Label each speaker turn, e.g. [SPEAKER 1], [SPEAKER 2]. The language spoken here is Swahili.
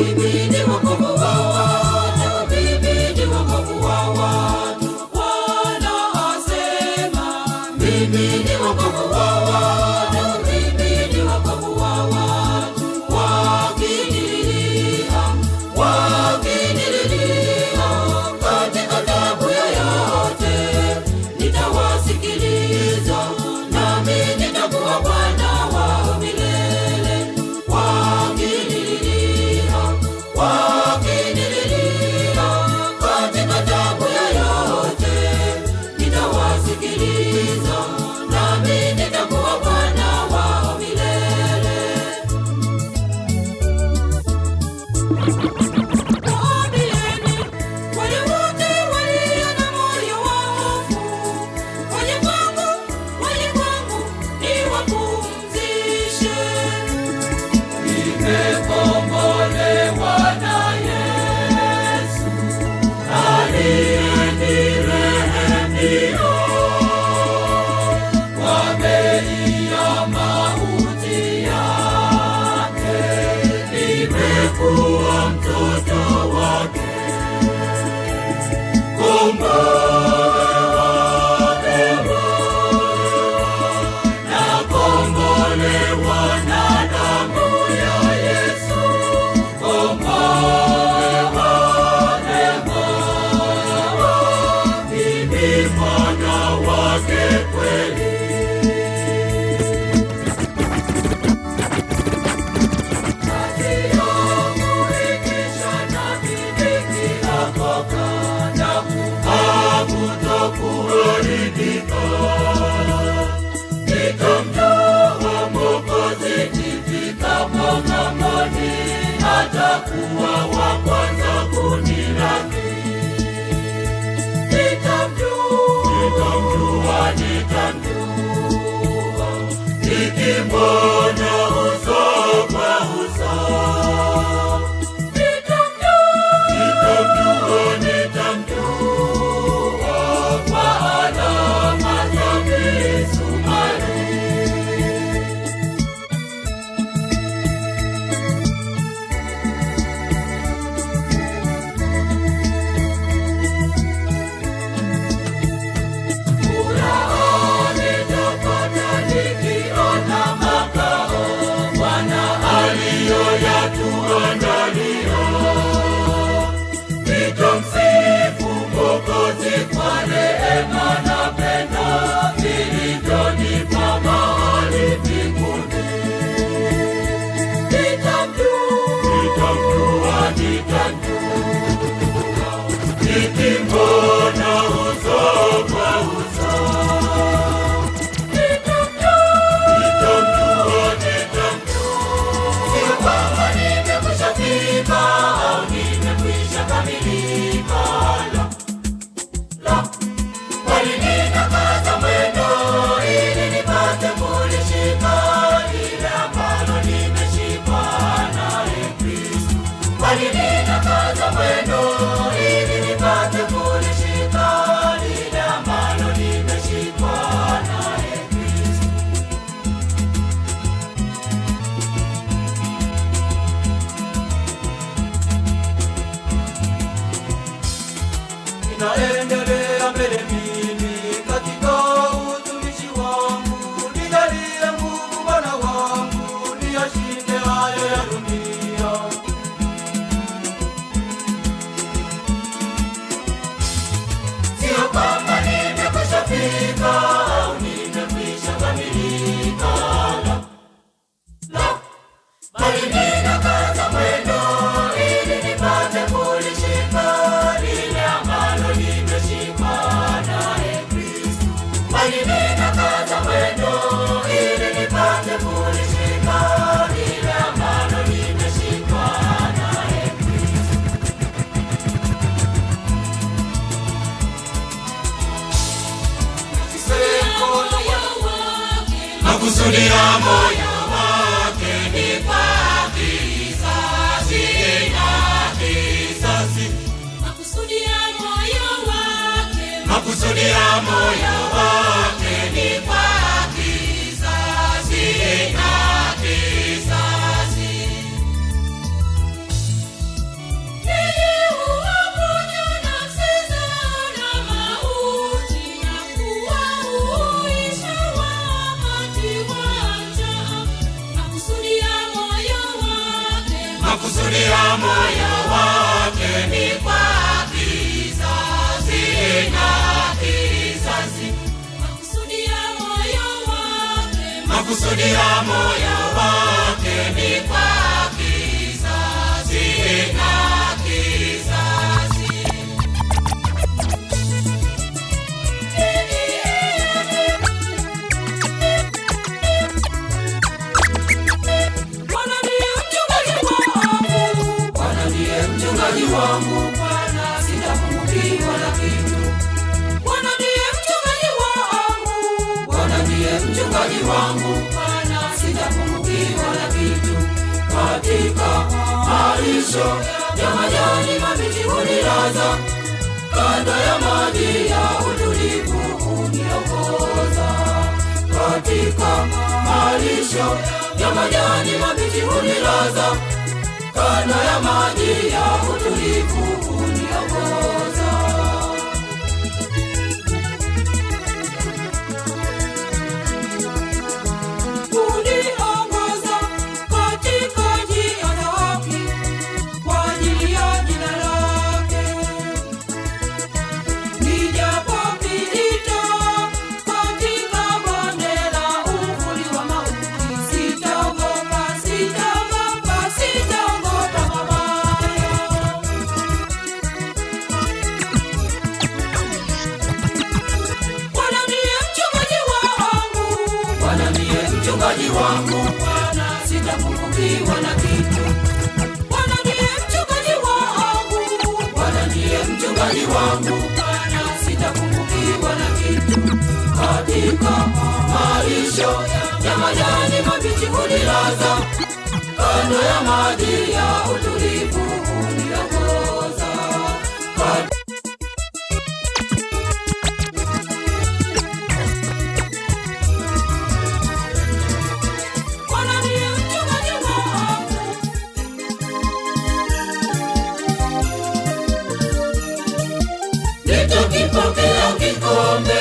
[SPEAKER 1] mimi ni wokovu wa watu, mimi ni wokovu wa watu. Bwana asema, mimi ni wokovu wa watu, mimi ni wokovu wa watu. Wakinililia katika taabu yoyote, nitawasikiliza, nami nitakuwa Bwana wao milele. Wakinililia katika taabu yoyote, nitawasikiliza, nami nitakuwa Bwana wao milele. Waambieni wale wote walio na moyo wa hofu, waje kwangu niwapumzishe. Nimekombolewa na Yesu aliyenirehemia kwa bei ya mauti yake. Nimekuwa mtoto wake, kombolewa na damu ya Yesu, kombolewa, mimi mwana wake kweli. Kazi yangu ikisha nami nikiakoka, hakutokuharibika. Nitamjua Mwokozi nifikapo ng'amboni, atakuwa wa kwanza kunilaki. Nitamjua, nikimwona uso kwa uso. Nitamjua kwa alama za misumari. Furaha nitapata nikiona makao Bwana aliyoyatuandalia. Nitamsifu Mwokozi kwa rehema na pendo vilivyonipa mahali mbinguni. Nitamjua, nikimwona uso kwa uso. Sio kwamba nimekwisha fika au nimekwisha kamilika, la, bali ninakaza mwendo ili nipate kulishika lile ambalo nimeshikwa naye Kristo. Bali ninakaza mwendo ili nipate kulishika lile ambalo nimeshikwa naye Kristo. Ninaendelea mbele mimi katika utumishi wangu, nijalie nguvu Bwana wangu, niyashinde hayo ya dunia. Sio kwamba nimekwisha fika au nimekwisha kamilika, la, bali ninakaza mwendo ili nipate kulishika lile ambalo nimeshikwa naye Kristo. Bali ninakaza mwendo ili nipate kulishika lile ambalo nimeshikwa naye Kristo. Makusudi ya moyo wake ni kwa kizazi na kizazi. Makusudi ya moyo wake ni kwa kizazi na kizazi. ya moyo wake ni kwa kizazi na kizazi. Makusudi ya moyo wake ni kwa kizazi na kizazi. Bwana ndiye mchungaji wangu, Bwana ndiye mchungaji wangu, Bwana sitapungukiwa na kitu. Bwana ndiye mchungaji wangu, Bwana ndiye mchungaji wangu, Bwana sitapungukiwa na kitu. Katika malisho ya majani mabichi hunilaza, kando ya maji ya utulivu huniongoza. Katika malisho ya majani mabichi hunilaza, kando ya maji ya utulivu huniongoza. Huniongoza katika njia za haki kwa ajili ya jina lake. Nijapopita katika bonde la uvuli wa mauti, sitaogopa, sitaogopa, sitaogopa mabaya. Bwana ndiye mchungaji wangu, Bwana ndiye mchungaji wangu, Bwana sitapungukiwa na kitu. Bwana ndiye mchungaji wangu, Bwana ndiye mchungaji wangu, Bwana sitapungukiwa na kitu. Katika malisho ya majani mabichi hunilaza, kando ya maji ya utulivu huniongoza. Bwana ndiye mchungaji wangu, nitakipokea kikombe